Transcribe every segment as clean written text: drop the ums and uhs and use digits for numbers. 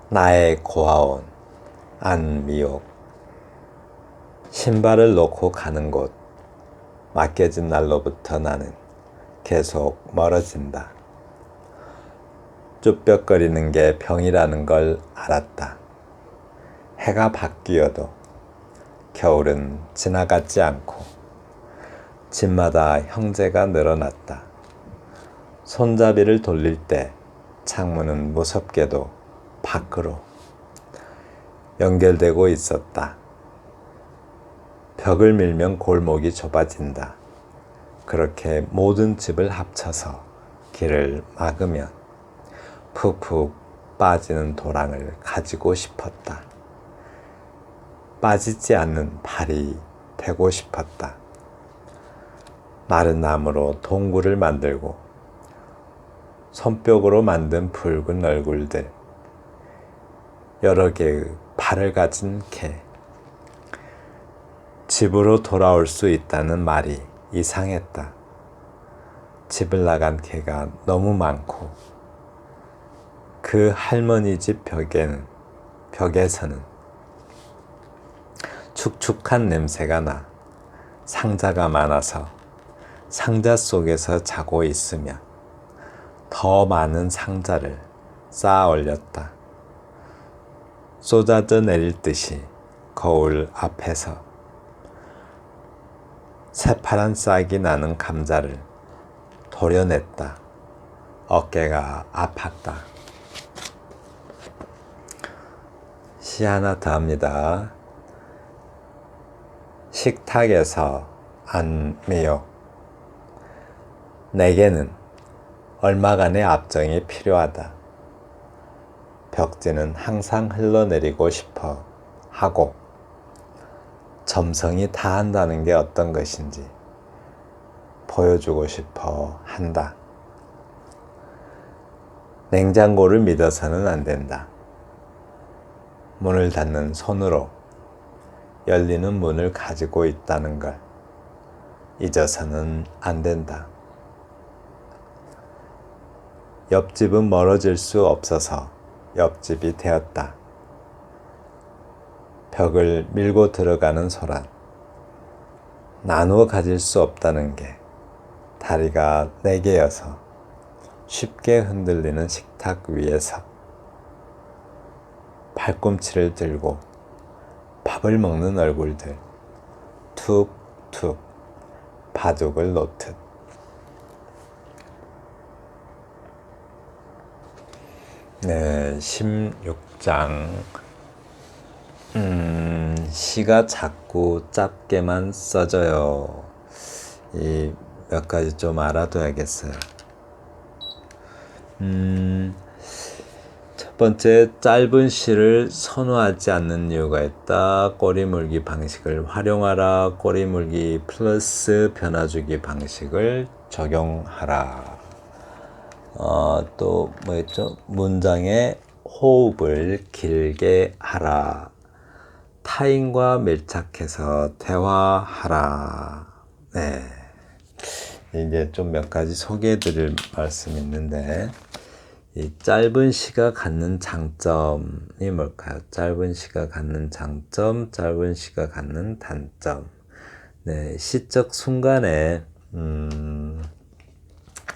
나의 고아원 안미옥. 신발을 놓고 가는 곳. 맡겨진 날로부터 나는 계속 멀어진다. 쭈뼛거리는 게 병이라는 걸 알았다. 해가 바뀌어도 겨울은 지나가지 않고 집마다 형제가 늘어났다. 손잡이를 돌릴 때 창문은 무섭게도 밖으로 연결되고 있었다. 벽을 밀면 골목이 좁아진다. 그렇게 모든 집을 합쳐서 길을 막으면 푹푹 빠지는 도랑을 가지고 싶었다. 빠지지 않는 발이 되고 싶었다. 마른 나무로 동굴을 만들고 손뼉으로 만든 붉은 얼굴들, 여러 개의 발을 가진 개. 집으로 돌아올 수 있다는 말이 이상했다. 집을 나간 개가 너무 많고 그 할머니 집 벽에서는 축축한 냄새가 나. 상자가 많아서 상자 속에서 자고 있으며 더 많은 상자를 쌓아 올렸다. 쏟아져 내릴 듯이 거울 앞에서 새파란 싹이 나는 감자를 도려냈다. 어깨가 아팠다. 시 하나 더 합니다. 식탁에서 안미옥. 내게는 얼마간의 압정이 필요하다. 벽지는 항상 흘러내리고 싶어 하고 점성이 다한다는 게 어떤 것인지 보여주고 싶어 한다. 냉장고를 믿어서는 안 된다. 문을 닫는 손으로 열리는 문을 가지고 있다는 걸 잊어서는 안 된다. 옆집은 멀어질 수 없어서 옆집이 되었다. 벽을 밀고 들어가는 소란. 나누어 가질 수 없다는 게 다리가 4개여서 쉽게 흔들리는 식탁 위에서 팔꿈치를 들고 밥을 먹는 얼굴들, 툭툭 바둑을 놓듯. 네, 16장. 시가 자꾸 짧게만 써져요. 이 몇 가지 좀 알아둬야겠어요. 첫 번째, 짧은 시를 선호하지 않는 이유가 있다. 꼬리물기 방식을 활용하라. 꼬리물기 플러스 변화주기 방식을 적용하라. 또 뭐였죠? 문장에 호흡을 길게 하라. 타인과 밀착해서 대화하라. 네. 이제 좀 몇 가지 소개해 드릴 말씀이 있는데, 이 짧은 시가 갖는 장점이 뭘까요? 짧은 시가 갖는 장점, 짧은 시가 갖는 단점. 네, 시적 순간에,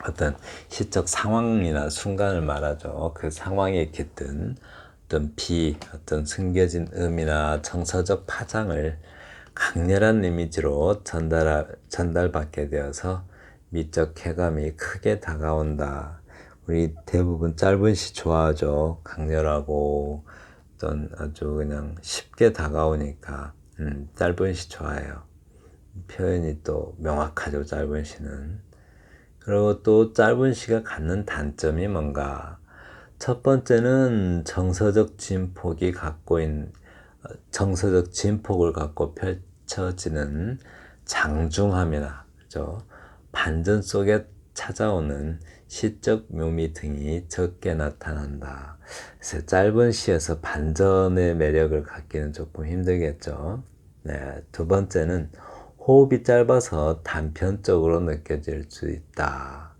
어떤 시적 상황이나 순간을 말하죠. 그 상황에 깃든 어떤 어떤 숨겨진 의미나 정서적 파장을 강렬한 이미지로 전달받게 되어서 미적 쾌감이 크게 다가온다. 우리 대부분 짧은 시 좋아하죠. 강렬하고 어떤 아주 그냥 쉽게 다가오니까 짧은 시 좋아해요. 표현이 또 명확하죠. 짧은 시는. 그리고 또 짧은 시가 갖는 단점이 뭔가? 첫 번째는 정서적 진폭을 갖고 펼쳐지는 장중함이나, 그죠? 반전 속에 찾아오는 시적 묘미 등이 적게 나타난다. 그래서 짧은 시에서 반전의 매력을 갖기는 조금 힘들겠죠. 네, 두 번째는 호흡이 짧아서 단편적으로 느껴질 수 있다.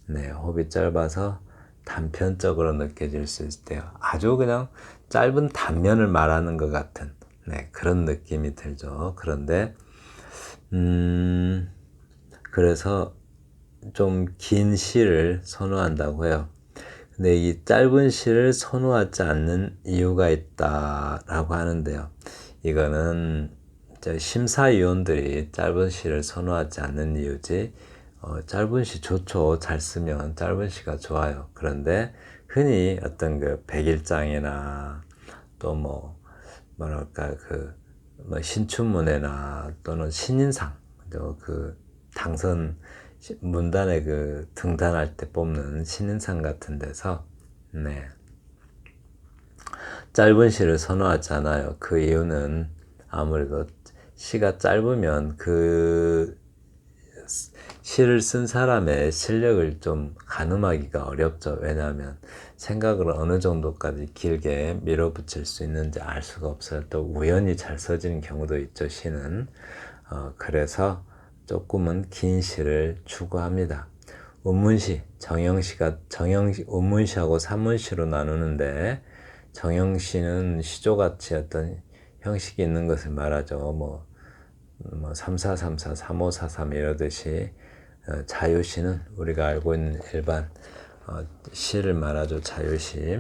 네, 호흡이 짧아서 단편적으로 느껴질 수 있을 때요. 아주 그냥 짧은 단면을 말하는 것 같은 그런 느낌이 들죠. 그런데 그래서 좀 긴 시를 선호한다고 해요. 근데 이 짧은 시를 선호하지 않는 이유가 있다라고 하는데요. 이거는 심사위원들이 짧은 시를 선호하지 않는 이유지, 짧은 시 좋죠. 잘 쓰면 짧은 시가 좋아요. 그런데 흔히 어떤 그 백일장이나 또 뭐랄까 뭐 신춘문예나 또는 신인상, 또 그 당선 문단에 그 등단할 때 뽑는 신인상 같은 데서 짧은 시를 선호하잖아요. 그 이유는 아무래도 시가 짧으면 그 시를 쓴 사람의 실력을 좀 가늠하기가 어렵죠. 왜냐하면 생각을 어느 정도까지 길게 밀어붙일 수 있는지 알 수가 없어요. 또 우연히 잘 써지는 경우도 있죠, 시는. 그래서 조금은 긴 시를 추구합니다. 운문시, 운문시하고 산문시로 나누는데, 정형시는 시조같이 어떤 형식이 있는 것을 말하죠. 뭐 3434, 3543 이러듯이, 자유시는 우리가 알고 있는 일반 시를 말하죠. 자유시.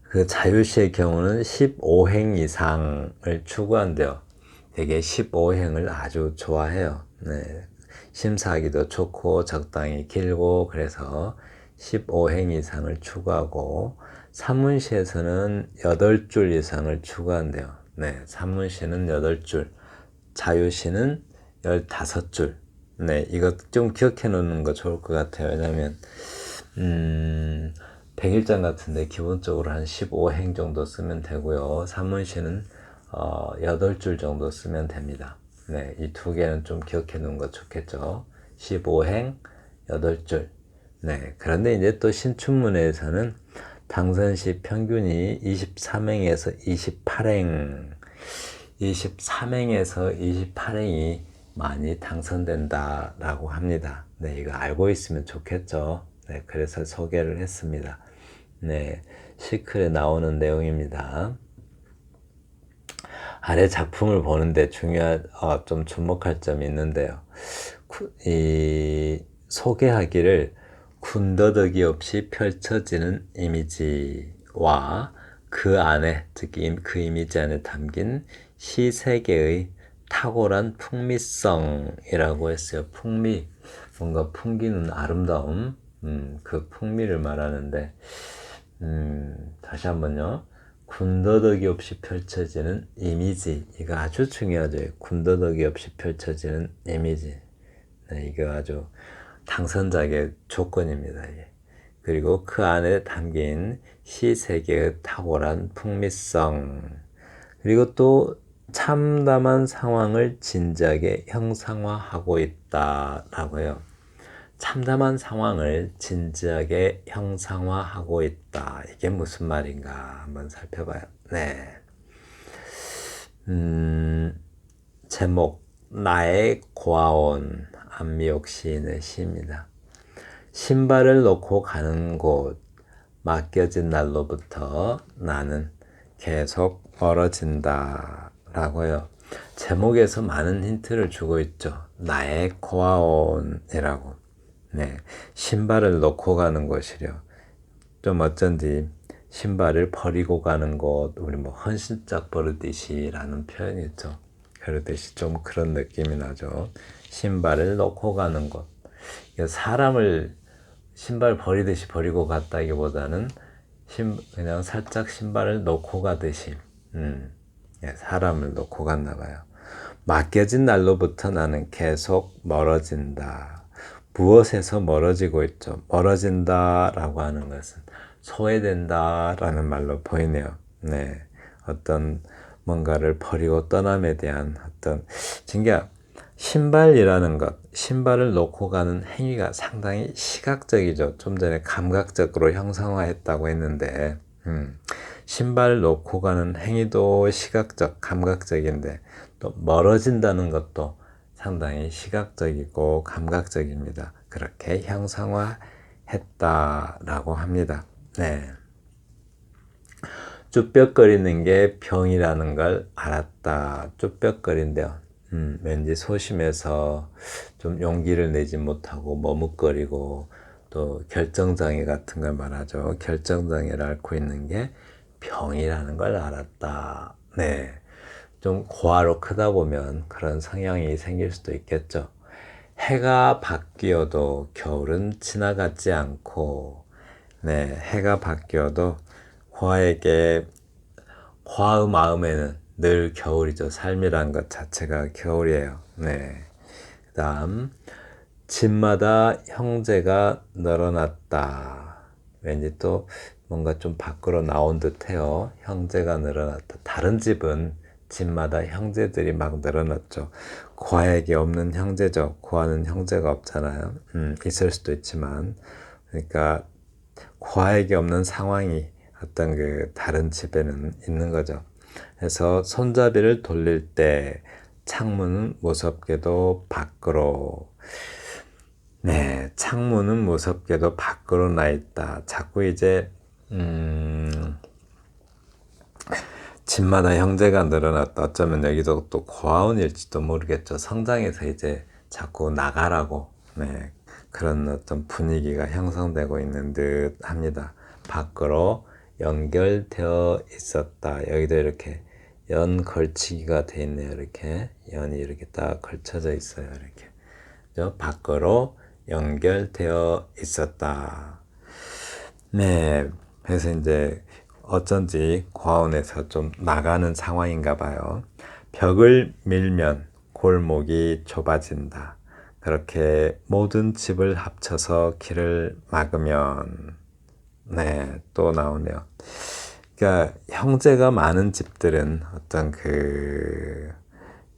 그 자유시의 경우는 15행 이상을 추구한대요. 되게 15행을 아주 좋아해요. 심사하기도 좋고 적당히 길고, 그래서 15행 이상을 추구하고, 산문시에서는 8줄 이상을 추구한대요. 산문시는 8줄, 자유시는 15줄. 이거 좀 기억해 놓는 거 좋을 것 같아요. 왜냐면 백일장 같은데 기본적으로 한 15행 정도 쓰면 되고요. 산문시는 8줄 정도 쓰면 됩니다. 이 두 개는 좀 기억해 놓은 거 좋겠죠. 15행, 8줄. 그런데 이제 또 신춘문예에서는 당선시 평균이 23행에서 28행, 23행에서 28행이 많이 당선된다라고 합니다. 이거 알고 있으면 좋겠죠. 그래서 소개를 했습니다. 시클에 나오는 내용입니다. 아래 작품을 보는데 좀 주목할 점이 있는데요. 이 소개하기를 군더더기 없이 펼쳐지는 이미지와 그 안에, 특히 그 이미지 안에 담긴 시 세계의 탁월한 풍미성이라고 했어요. 풍미, 뭔가 풍기는 아름다움, 그 풍미를 말하는데, 다시 한번요. 군더더기 없이 펼쳐지는 이미지, 이거 아주 중요하죠. 군더더기 없이 펼쳐지는 이미지. 이거 아주 당선작의 조건입니다. 그리고 그 안에 담긴 시 세계의 탁월한 풍미성, 그리고 또 참담한 상황을 진지하게 형상화하고 있다라고 해요. 참담한 상황을 진지하게 형상화하고 있다. 이게 무슨 말인가 한번 살펴봐요. 제목, 나의 고아온, 안미옥 시인의 시입니다. 신발을 놓고 가는 곳, 맡겨진 날로부터 나는 계속 멀어진다 라고 해요. 제목에서 많은 힌트를 주고 있죠. 나의 고아온이라고. 신발을 놓고 가는 곳이려. 좀 어쩐지 신발을 버리고 가는 곳, 우리 헌신짝 버리듯이 라는 표현이 있죠. 그러듯이 좀 그런 느낌이 나죠. 신발을 놓고 가는 곳. 사람을 신발 버리듯이 버리고 갔다기보다는 그냥 살짝 신발을 놓고 가듯이 사람을 놓고 갔나 봐요. 맡겨진 날로부터 나는 계속 멀어진다. 무엇에서 멀어지고 있죠? 멀어진다라고 하는 것은 소외된다라는 말로 보이네요. 어떤 뭔가를 버리고 떠남에 대한 어떤 신발이라는 것, 신발을 놓고 가는 행위가 상당히 시각적이죠. 좀 전에 감각적으로 형상화했다고 했는데, 신발을 놓고 가는 행위도 시각적, 감각적인데, 또 멀어진다는 것도 상당히 시각적이고 감각적입니다. 그렇게 형상화했다라고 합니다. 네. 쭈뼛거리는 게 병이라는 걸 알았다. 쭈뼛거린대요. 왠지 소심해서 좀 용기를 내지 못하고 머뭇거리고 또 결정장애 같은 걸 말하죠. 결정장애를 앓고 있는 게 병이라는 걸 알았다. 네. 좀 고아로 크다 보면 그런 성향이 생길 수도 있겠죠. 해가 바뀌어도 겨울은 지나가지 않고, 네, 해가 바뀌어도 고아에게, 고아의 마음에는 늘 겨울이죠. 삶이란 것 자체가 겨울이에요. 네. 그 다음, 집마다 형제가 늘어났다. 왠지 또 뭔가 좀 밖으로 나온 듯해요. 형제가 늘어났다. 다른 집은 집마다 형제들이 막 늘어났죠. 고아에게 없는 형제죠. 고아는 형제가 없잖아요. 있을 수도 있지만, 그러니까 고아에게 없는 상황이 어떤 그 다른 집에는 있는 거죠. 그래서 손잡이를 돌릴 때 창문은 무섭게도 밖으로, 네, 창문은 무섭게도 밖으로 나 있다. 자꾸 이제 집마다 형제가 늘어났다. 어쩌면 여기도 또 고아원일지도 모르겠죠. 성장해서 이제 자꾸 나가라고, 네, 그런 어떤 분위기가 형성되고 있는 듯 합니다. 밖으로 연결되어 있었다. 여기도 이렇게 연 걸치기가 돼 있네요. 이렇게 연이 이렇게 딱 걸쳐져 있어요. 이렇게. 그죠? 밖으로 연결되어 있었다. 네. 그래서 이제 어쩐지 고아원에서 좀 나가는 상황인가 봐요. 벽을 밀면 골목이 좁아진다. 그렇게 모든 집을 합쳐서 길을 막으면, 네, 또 나오네요. 그러니까 형제가 많은 집들은 어떤 그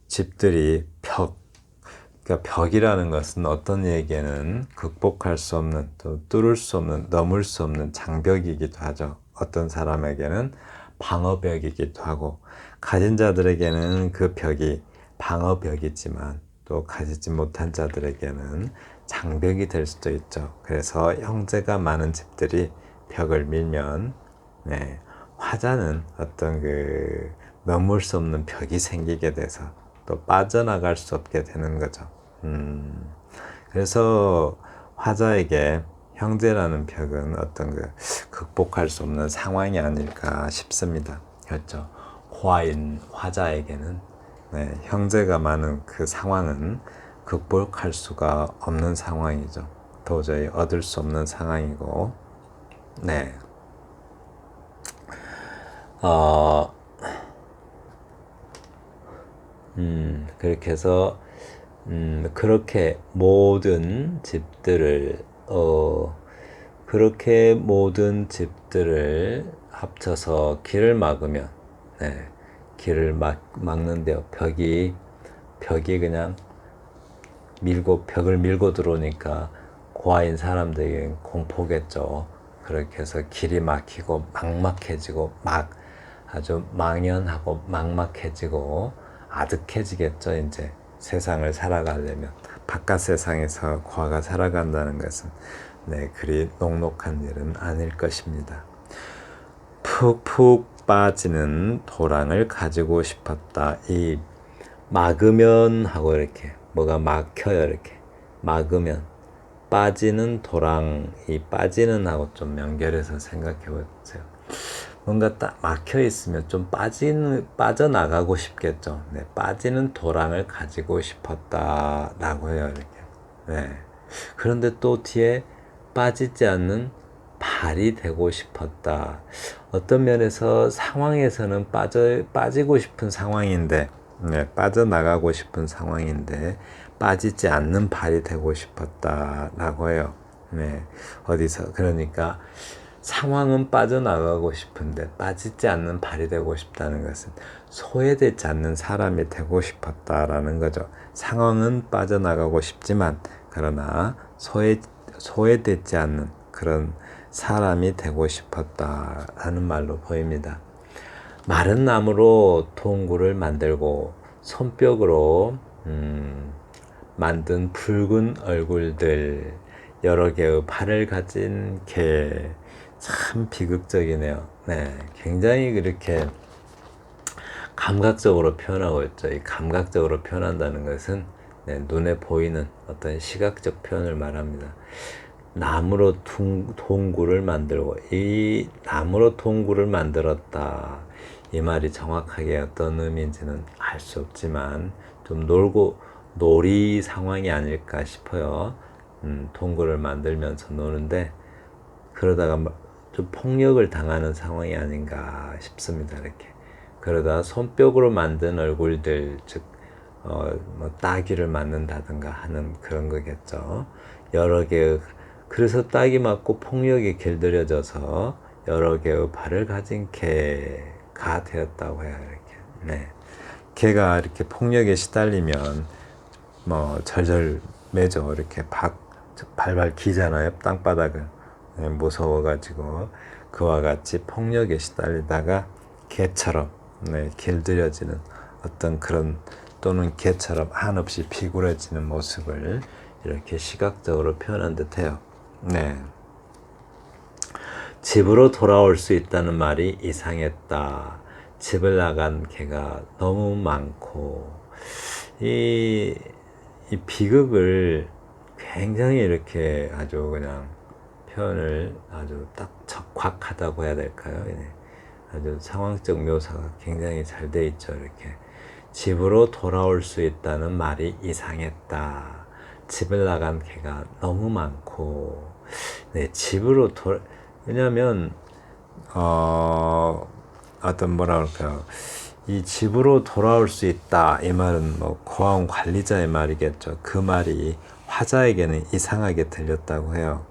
집들이 그러니까 벽이라는 것은 어떤 얘기에는 극복할 수 없는, 또 뚫을 수 없는, 넘을 수 없는 장벽이기도 하죠. 어떤 사람에게는 방어벽이기도 하고, 가진 자들에게는 그 벽이 방어벽이지만 또 가지지 못한 자들에게는 장벽이 될 수도 있죠. 그래서 형제가 많은 집들이 벽을 밀면, 네, 화자는 어떤 그 넘을 수 없는 벽이 생기게 돼서 또 빠져나갈 수 없게 되는 거죠. 그래서 화자에게 형제라는 벽은 어떤 그 극복할 수 없는 상황이 아닐까 싶습니다. 그렇죠. 고아인 화자에게는, 네, 형제가 많은 그 상황은 극복할 수가 없는 상황이죠. 도저히 얻을 수 없는 상황이고, 네. 그렇게 해서 그렇게 모든 집들을 그렇게 모든 집들을 합쳐서 길을 막으면, 네, 길을 막는데요. 벽이 그냥 벽을 밀고 들어오니까 고아인 사람들에게 공포겠죠. 그렇게 해서 길이 막히고 막막해지고 아주 망연하고 막막해지고 아득해지겠죠. 이제 세상을 살아가려면 바깥 세상에서 고아가 살아간다는 것은, 네, 그리 녹록한 일은 아닐 것입니다. 푹푹 빠지는 도랑을 가지고 싶었다. 이 막으면 하고 이렇게 뭐가 막혀요. 이렇게 막으면 빠지는 도랑, 이 빠지는 하고 좀 연결해서 생각해 보세요. 뭔가 딱 막혀 있으면 좀 빠져나가고 싶겠죠. 네, 빠지는 도랑을 가지고 싶었다라고 해요. 이렇게. 네. 그런데 또 뒤에 빠지지 않는 발이 되고 싶었다. 어떤 면에서 상황에서는 빠지고 싶은 상황인데, 네, 빠져나가고 싶은 상황인데, 빠지지 않는 발이 되고 싶었다라고 해요. 네, 어디서, 그러니까, 상황은 빠져나가고 싶은데 빠지지 않는 발이 되고 싶다는 것은 소외되지 않는 사람이 되고 싶었다라는 거죠. 상황은 빠져나가고 싶지만 그러나 소외되지 않는 그런 사람이 되고 싶었다라는 말로 보입니다. 마른 나무로 동굴을 만들고 손뼉으로 만든 붉은 얼굴들, 여러 개의 팔을 가진 개. 참 비극적이네요. 네, 굉장히 그렇게 감각적으로 표현하고 있죠. 이 감각적으로 표현한다는 것은 눈에 보이는 어떤 시각적 표현을 말합니다. 나무로 동굴을 만들고, 이 나무로 동굴을 만들었다. 이 말이 정확하게 어떤 의미인지는 알 수 없지만 좀 놀이 상황이 아닐까 싶어요. 동굴을 만들면서 노는데 그러다가 좀 폭력을 당하는 상황이 아닌가 싶습니다. 이렇게 그러다 손뼉으로 만든 얼굴들, 즉 뭐 따귀를 맞는다든가 하는 그런 거겠죠. 여러 개의, 그래서 따귀 맞고 폭력이 길들여져서 여러 개의 발을 가진 개가 되었다고 해요. 이렇게. 네. 개가 이렇게 폭력에 시달리면 뭐 절절 매죠. 이렇게 발발 기잖아요. 땅바닥을. 네, 무서워가지고 그와 같이 폭력에 시달리다가 개처럼 길들여지는 어떤 그런, 또는 개처럼 한없이 비굴해지는 모습을 이렇게 시각적으로 표현한 듯해요. 네. 집으로 돌아올 수 있다는 말이 이상했다. 집을 나간 개가 너무 많고, 이 비극을 굉장히 이렇게 아주 그냥 표현을 아주 딱 적확하다고 해야 될까요? 아주 상황적 묘사가 굉장히 잘 돼 있죠. 이렇게 집으로 돌아올 수 있다는 말이 이상했다. 집을 나간 개가 너무 많고, 집으로 왜냐하면 어떤 뭐라 그럴까요? 이 집으로 돌아올 수 있다. 이 말은 뭐 고아원 관리자의 말이겠죠. 그 말이 화자에게는 이상하게 들렸다고 해요.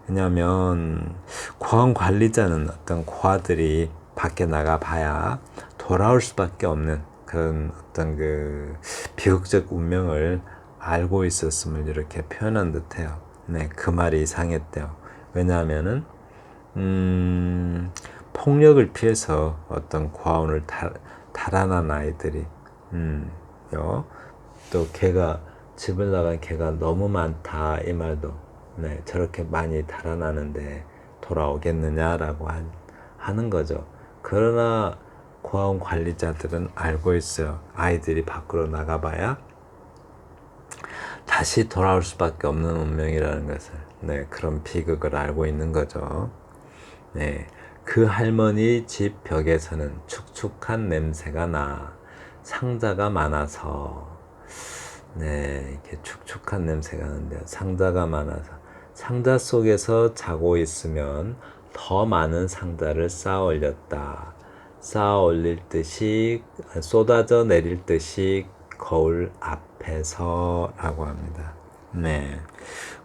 왜냐하면 고아원 관리자는 어떤 고아들이 밖에 나가 봐야 돌아올 수밖에 없는 그런 어떤 그 비극적 운명을 알고 있었음을 이렇게 표현한 듯해요. 네, 그 말이 이상했대요. 왜냐하면은 폭력을 피해서 어떤 고아원을 달아난 아이들이 또 개가, 집을 나간 개가 너무 많다, 이 말도 저렇게 많이 달아나는데 돌아오겠느냐라고 하는 거죠. 그러나 고아원 관리자들은 알고 있어요. 아이들이 밖으로 나가봐야 다시 돌아올 수밖에 없는 운명이라는 것을. 그런 비극을 알고 있는 거죠. 그 할머니 집 벽에서는 축축한 냄새가 나. 상자가 많아서. 이렇게 축축한 냄새가 나는데요. 상자가 많아서. 상자 속에서 자고 있으면 더 많은 상자를 쌓아 올렸다. 쌓아 올릴 듯이, 쏟아져 내릴 듯이 거울 앞에서 라고 합니다.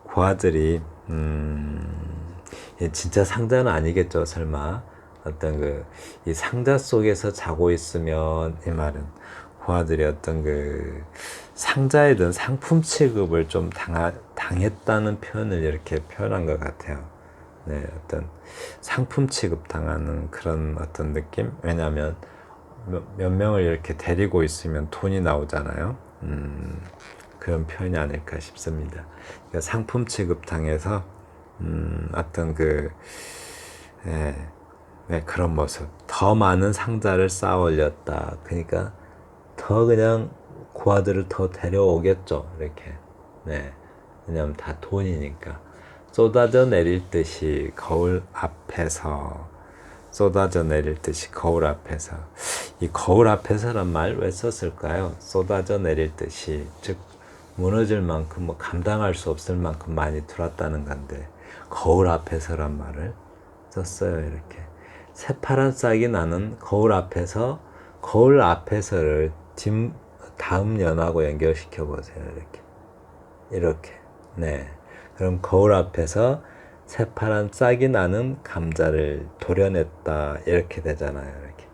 고아들이 진짜 상자는 아니겠죠, 설마. 어떤 이 상자 속에서 자고 있으면, 이 말은 고아들이 어떤 상자에 든 상품 취급을 좀 당했다는 표현을 이렇게 표현한 것 같아요. 어떤 상품 취급 당하는 그런 어떤 느낌? 왜냐하면 몇 명을 이렇게 데리고 있으면 돈이 나오잖아요. 그런 표현이 아닐까 싶습니다. 그러니까 상품 취급 당해서 어떤 그런 모습. 더 많은 상자를 쌓아 올렸다. 그러니까 더 그냥 고아들을 더 데려오겠죠. 이렇게. 왜냐하면 다 돈이니까. 쏟아져 내릴 듯이 거울 앞에서. 쏟아져 내릴 듯이 거울 앞에서. 이 거울 앞에서란 말 왜 썼을까요? 쏟아져 내릴 듯이. 즉 무너질 만큼, 뭐 감당할 수 없을 만큼 많이 들었다는 건데 거울 앞에서란 말을 썼어요. 이렇게 새파란 싹이 나는 거울 앞에서. 거울 앞에서를 다음 연하고 연결시켜 보세요. 이렇게. 그럼 거울 앞에서 새파란 싹이 나는 감자를 도려냈다, 이렇게 되잖아요. 이렇게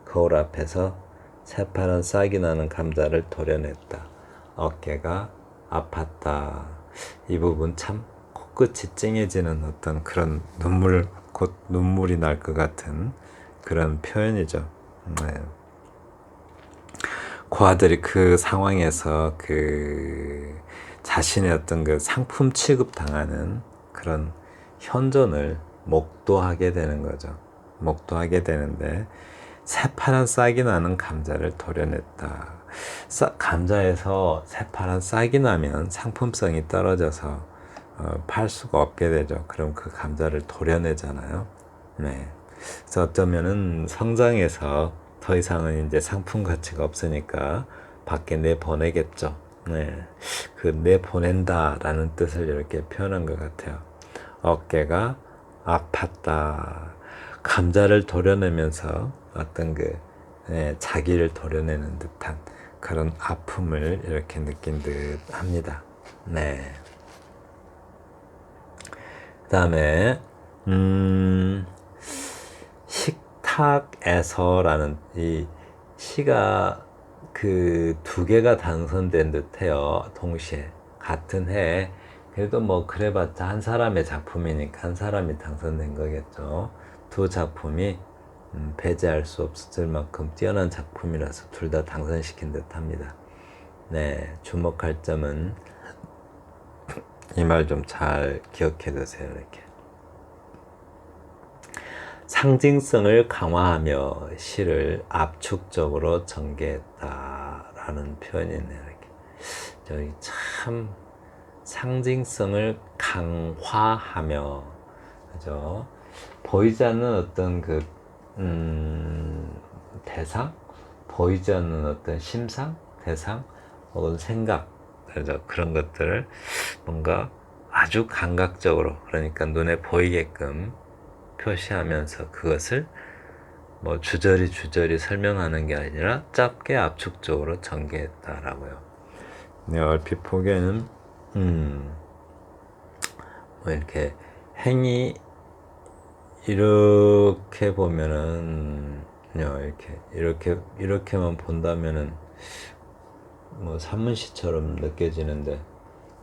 거울 앞에서 새파란 싹이 나는 감자를 도려냈다. 어깨가 아팠다. 이 부분 참 코끝이 찡해지는 어떤 그런 곧 눈물이 날 것 같은 그런 표현이죠. 그 아들이 그 상황에서 그 자신의 어떤 그 상품 취급 당하는 그런 현존을 목도하게 되는 거죠. 목도하게 되는데 새파란 싹이 나는 감자를 도려냈다. 감자에서 새파란 싹이 나면 상품성이 떨어져서 팔 수가 없게 되죠. 그럼 그 감자를 도려내잖아요. 네. 그래서 어쩌면은 성장해서 더 이상은 이제 상품 가치가 없으니까 밖에 내보내겠죠. 네. 그 내보낸다라는 뜻을 이렇게 표현한 것 같아요. 어깨가 아팠다. 감자를 도려내면서 어떤 그 자기를 도려내는 듯한 그런 아픔을 이렇게 느낀 듯 합니다. 네. 그 다음에 식탁에서라는 이 시가 그 두 개가 당선된 듯해요. 동시에 같은 해에. 그래도 뭐 그래봤자 한 사람의 작품이니까 한 사람이 당선된 거겠죠. 두 작품이 배제할 수 없을 만큼 뛰어난 작품이라서 둘 다 당선시킨 듯합니다. 네, 주목할 점은 이 말 좀 잘 기억해 두세요. 이렇게 상징성을 강화하며 시를 압축적으로 전개했다라는 표현이네요. 이렇게 저기 참 상징성을 강화하며, 그죠? 보이지 않는 어떤 그 대상, 보이지 않는 어떤 심상, 대상, 혹은 생각, 그죠? 그런 것들을 뭔가 아주 감각적으로, 그러니까 눈에 보이게끔 표시하면서 그것을 뭐 주저리 설명하는 게 아니라 짧게 압축적으로 전개했다라고요. 네, 얼핏 보기에는 뭐 이렇게 행이 이렇게 보면은 이렇게만 본다면은 뭐 산문시처럼 느껴지는데,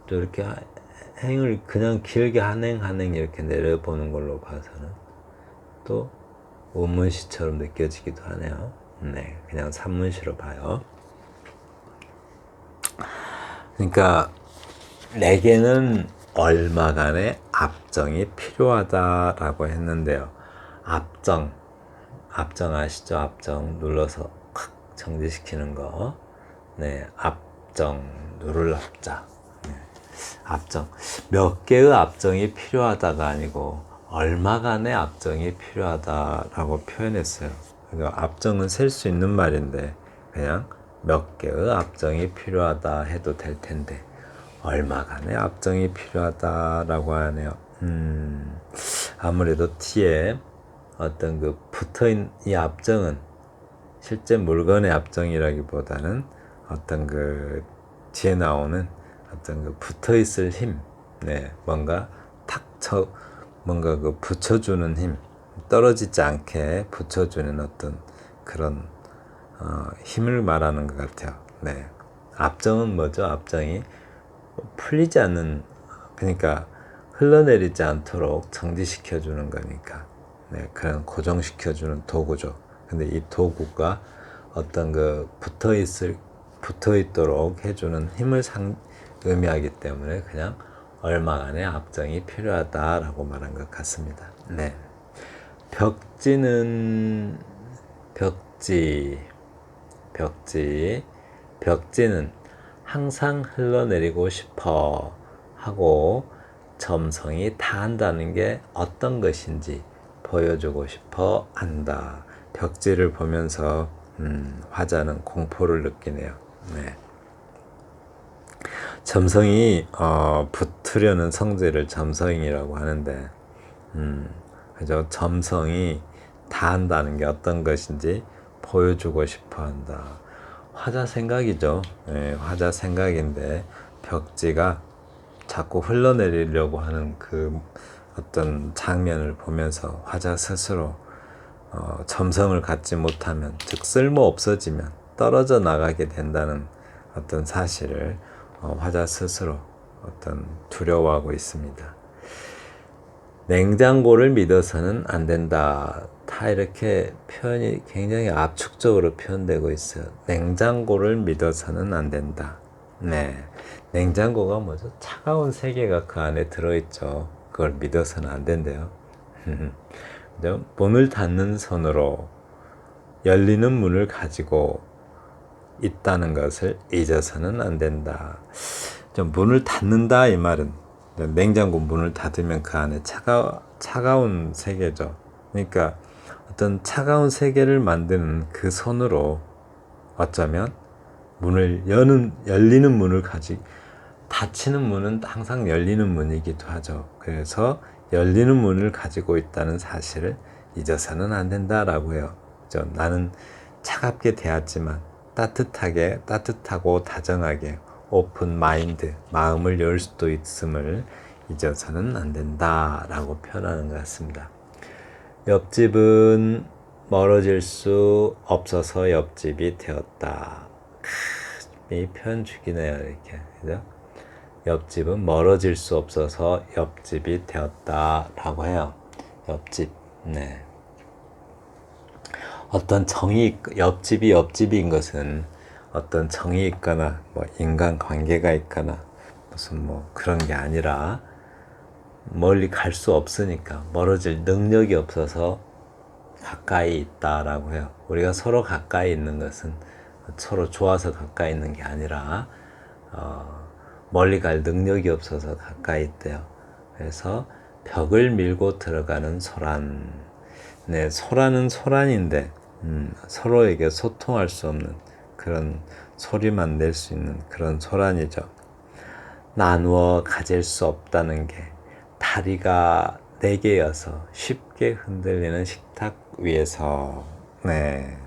또 이렇게 행을 그냥 길게 한행 이렇게 내려보는 걸로 봐서는 또 원문시처럼 느껴지기도 하네요. 네, 그냥 산문시로 봐요. 그러니까 내게는 얼마간의 압정이 필요하다라고 했는데요. 압정 아시죠? 압정 눌러서 콱 정지시키는 거. 네, 압정 누를 압자. 네, 압정 몇 개의 압정이 필요하다가 아니고 얼마간의 압정이 필요하다라고 표현했어요. 그러니까 압정은 셀 수 있는 말인데 그냥 몇 개의 압정이 필요하다 해도 될 텐데 얼마간의 압정이 필요하다라고 하네요. 아무래도 뒤에 어떤 그 붙어있는 이 압정은 실제 물건의 압정이라기보다는 어떤 그 뒤에 나오는 어떤 그 붙어있을 힘, 네, 뭔가 뭔가 그 붙여주는 힘, 떨어지지 않게 붙여주는 어떤 그런 힘을 말하는 것 같아요. 네, 압정은 뭐죠? 압정이 풀리지 않는, 그러니까 흘러내리지 않도록 정지시켜주는 거니까, 네, 그런 고정시켜주는 도구죠. 근데 이 도구가 어떤 그 붙어있도록 해주는 힘을 의미하기 때문에 그냥 얼마간의 압정이 필요하다라고 말한 것 같습니다. 네. 벽지는 항상 흘러내리고 싶어 하고 점성이 다한다는 게 어떤 것인지 보여주고 싶어 한다. 벽지를 보면서 화자는 공포를 느끼네요. 네. 점성이 붙으려는 성질을 점성이라고 하는데, 그죠? 점성이 다한다는 게 어떤 것인지 보여주고 싶어 한다. 화자 생각이죠. 네, 화자 생각인데 벽지가 자꾸 흘러내리려고 하는 그 어떤 장면을 보면서 화자 스스로 점성을 갖지 못하면, 즉 쓸모 없어지면 떨어져 나가게 된다는 어떤 사실을 화자 스스로 어떤 두려워하고 있습니다. 냉장고를 믿어서는 안 된다. 다 이렇게 표현이 굉장히 압축적으로 표현되고 있어요. 냉장고를 믿어서는 안 된다. 네, 냉장고가 뭐죠? 차가운 세계가 그 안에 들어있죠. 그걸 믿어서는 안 된대요. 문을 닫는 손으로 열리는 문을 가지고 있다는 것을 잊어서는 안 된다. 문을 닫는다 이 말은 냉장고 문을 닫으면 그 안에 차가운 세계죠. 그러니까 어떤 차가운 세계를 만드는 그 손으로 어쩌면 열리는 문을 닫히는 문은 항상 열리는 문이기도 하죠. 그래서 열리는 문을 가지고 있다는 사실을 잊어서는 안 된다라고 해요. 나는 차갑게 대했지만 따뜻하고 다정하게 오픈 마인드, 마음을 열 수도 있음을 잊어서는 안 된다라고 표현하는 것 같습니다. 옆집은 멀어질 수 없어서 옆집이 되었다. 이 표현 죽이네요, 이렇게. 그죠? 옆집은 멀어질 수 없어서 옆집이 되었다라고 해요. 옆집. 네. 어떤 옆집인 것은 어떤 정이 있거나 인간 관계가 있거나 무슨 그런 게 아니라 멀리 갈 수 없으니까 멀어질 능력이 없어서 가까이 있다라고 해요. 우리가 서로 가까이 있는 것은 서로 좋아서 가까이 있는 게 아니라 멀리 갈 능력이 없어서 가까이 있대요. 그래서 벽을 밀고 들어가는 소란. 네, 소란은 소란인데 서로에게 소통할 수 없는 그런 소리만 낼 수 있는 그런 소란이죠. 나누어 가질 수 없다는 게 다리가 4개여서 쉽게 흔들리는 식탁 위에서. 네,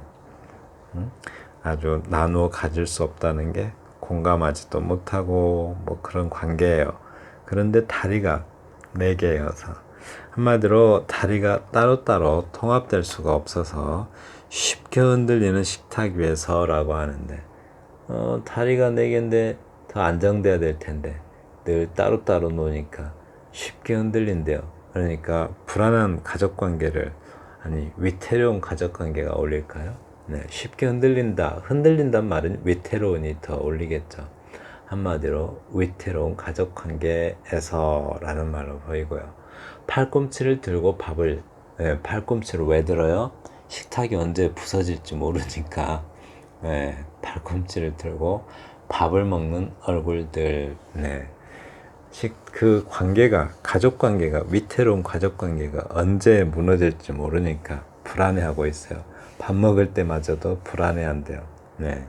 아주 나누어 가질 수 없다는 게 공감하지도 못하고 그런 관계예요. 그런데 다리가 4개여서 한마디로 다리가 따로따로 통합될 수가 없어서 쉽게 흔들리는 식탁 위에서라고 하는데 다리가 4개인데 더 안정돼야 될 텐데 늘 따로따로 노니까 쉽게 흔들린대요. 그러니까 불안한 가족관계를 위태로운 가족관계가 어울릴까요? 네, 쉽게 흔들린단 말은 위태로운이 더 어울리겠죠. 한마디로 위태로운 가족관계에서 라는 말로 보이고요. 팔꿈치를 들고 팔꿈치를 왜 들어요? 식탁이 언제 부서질지 모르니까 팔꿈치를 들고 밥을 먹는 얼굴들. 네. 그 가족관계가 위태로운 가족관계가 언제 무너질지 모르니까 불안해하고 있어요. 밥 먹을 때마저도 불안해한대요. 네.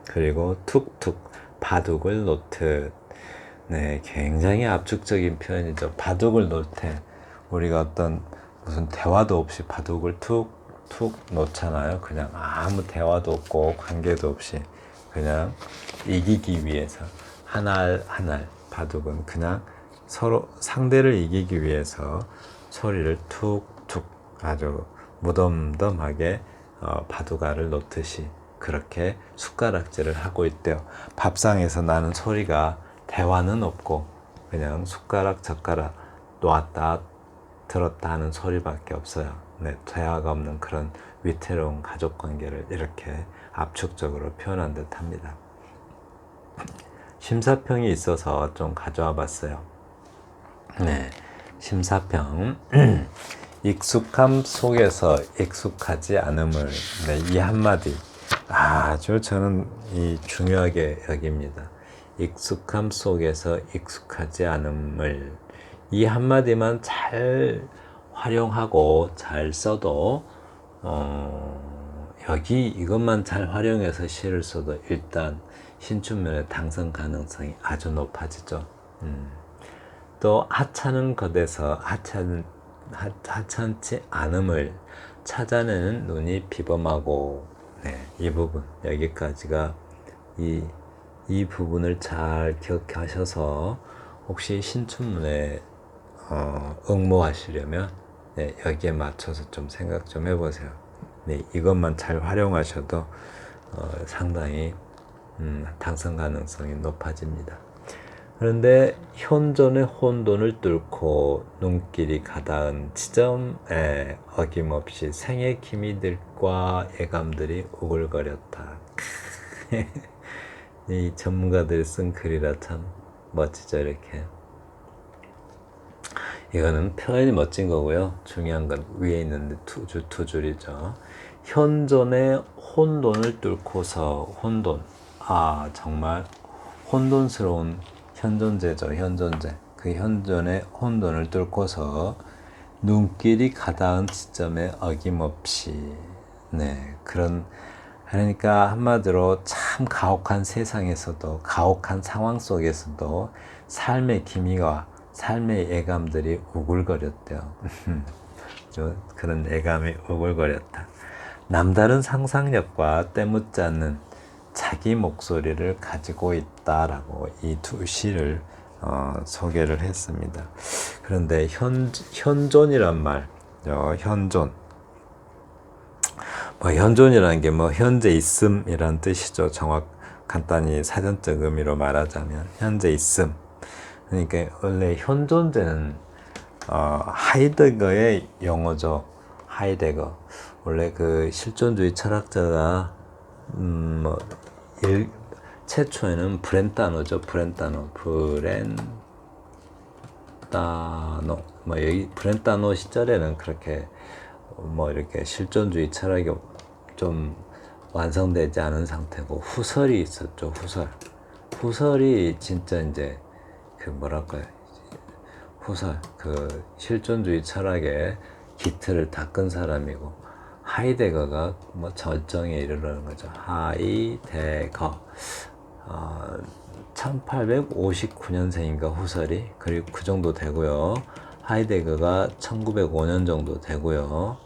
그리고 툭툭 바둑을 놓듯. 네, 굉장히 압축적인 표현이죠. 바둑을 놓되 우리가 어떤 무슨 대화도 없이 바둑을 툭툭 놓잖아요. 그냥 아무 대화도 없고 관계도 없이 그냥 이기기 위해서 한 알 한 알. 바둑은 그냥 서로 상대를 이기기 위해서 소리를 툭툭 아주 무덤덤하게 바둑알을 놓듯이 그렇게 숟가락질을 하고 있대요. 밥상에서 나는 소리가 대화는 없고 그냥 숟가락 젓가락 놓았다 들었다 하는 소리밖에 없어요. 네, 대화가 없는 그런 위태로운 가족관계를 이렇게 압축적으로 표현한 듯 합니다. 심사평이 있어서 좀 가져와 봤어요. 네, 심사평. 익숙함 속에서 익숙하지 않음을. 네, 이 한마디 아주 저는 중요하게 여깁니다. 익숙함 속에서 익숙하지 않음을. 이 한마디만 잘 활용하고 잘 써도 여기 이것만 잘 활용해서 시를 써도 일단 신춘문예 당선 가능성이 아주 높아지죠. 또 하찮은 것에서 하찮지 않음을 찾아내는 눈이 비범하고. 네, 이 부분 여기까지가 이 부분을 잘 기억하셔서 혹시 신춘문예 응모하시려면 여기에 맞춰서 좀 생각 좀 해보세요. 네, 이것만 잘 활용하셔도 상당히 당선 가능성이 높아집니다. 그런데 현존의 혼돈을 뚫고 눈길이 가닿은 지점에 어김없이 생의 기미들과 예감들이 우글거렸다. 이 전문가들이 쓴 글이라 참 멋지죠, 이렇게. 이거는 표현이 멋진 거고요. 중요한 건 위에 있는 두 줄이죠. 현존의 혼돈을 뚫고서 혼돈. 아, 정말 혼돈스러운 현존제죠. 현존제. 그 현존의 혼돈을 뚫고서 눈길이 가닿은 지점에 어김없이 그런 그러니까 한마디로 참 가혹한 세상에서도 가혹한 상황 속에서도 삶의 기미와 삶의 예감들이 우글거렸대요. 그런 예감이 우글거렸다. 남다른 상상력과 때묻지 않는 자기 목소리를 가지고 있다라고 이 두 시를 소개를 했습니다. 그런데 현존이란 말, 현존. 현존이라는 게 현재 있음이란 뜻이죠. 간단히 사전적 의미로 말하자면 현재 있음. 그러니까 원래 현존제는 하이데거의 용어죠. 하이데거. 원래 그 실존주의 철학자가 최초에는 브렌타노죠. 여기 브렌타노 시절에는 그렇게 이렇게 실존주의 철학이 좀 완성되지 않은 상태고 후설이 있었죠. 후설이 진짜 이제 그 실존주의 철학의 기틀을 닦은 사람이고 하이데거가 절정에 이르는 거죠. 하이데거 1859년생인가 후설이 그리고 그 정도 되고요. 하이데거가 1905년 정도 되고요.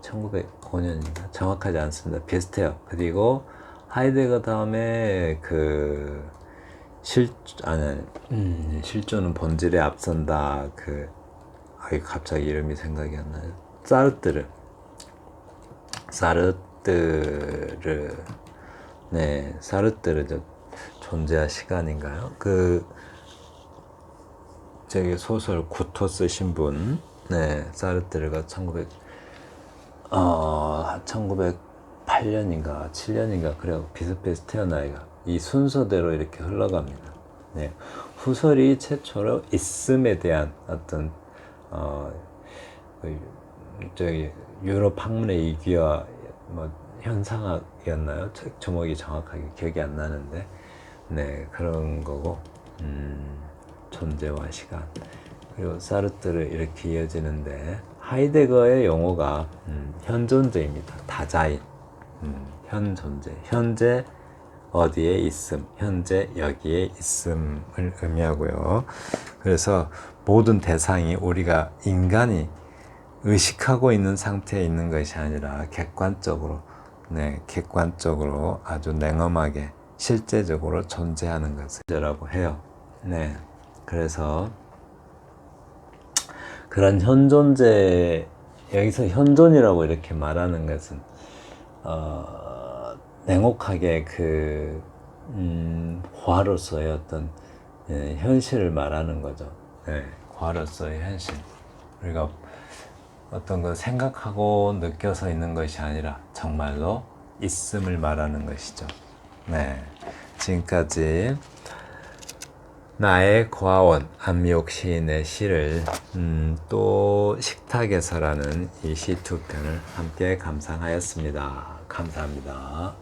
1905년인가 정확하지 않습니다. 비슷해요. 그리고 하이데거 다음에 실존은 본질에 앞선다. 갑자기 이름이 생각이 안 나요. 사르뜨르 존재와 시간인가요? 저기 소설 구토 쓰신 분, 사르뜨르가 1908년인가 7년인가 그래요. 비슷비슷해요, 나이가. 이 순서대로 이렇게 흘러갑니다. 후설이 최초로 있음에 대한 어떤 저기 유럽 학문의 이기와 현상학이었나요? 제목이 정확하게 기억이 안 나는데, 그런 거고, 존재와 시간. 그리고 사르트르 이렇게 이어지는데, 하이데거의 용어가 현존제입니다. 다자인, 현존재, 현재 어디에 있음, 현재 여기에 있음을 의미하고요. 그래서 모든 대상이 우리가 인간이 의식하고 있는 상태에 있는 것이 아니라 객관적으로 아주 냉엄하게 실제적으로 존재하는 것이라고 해요. 그래서 그런 현존제, 여기서 현존이라고 이렇게 말하는 것은 냉혹하게 화로서의 어떤 현실을 말하는 거죠. 화로서의 현실. 우리가 어떤 걸 생각하고 느껴서 있는 것이 아니라 정말로 있음을 말하는 것이죠. 지금까지 나의 고아원 안미옥 시인의 시를 또 식탁에서라는 이 시 두 편을 함께 감상하였습니다. 감사합니다.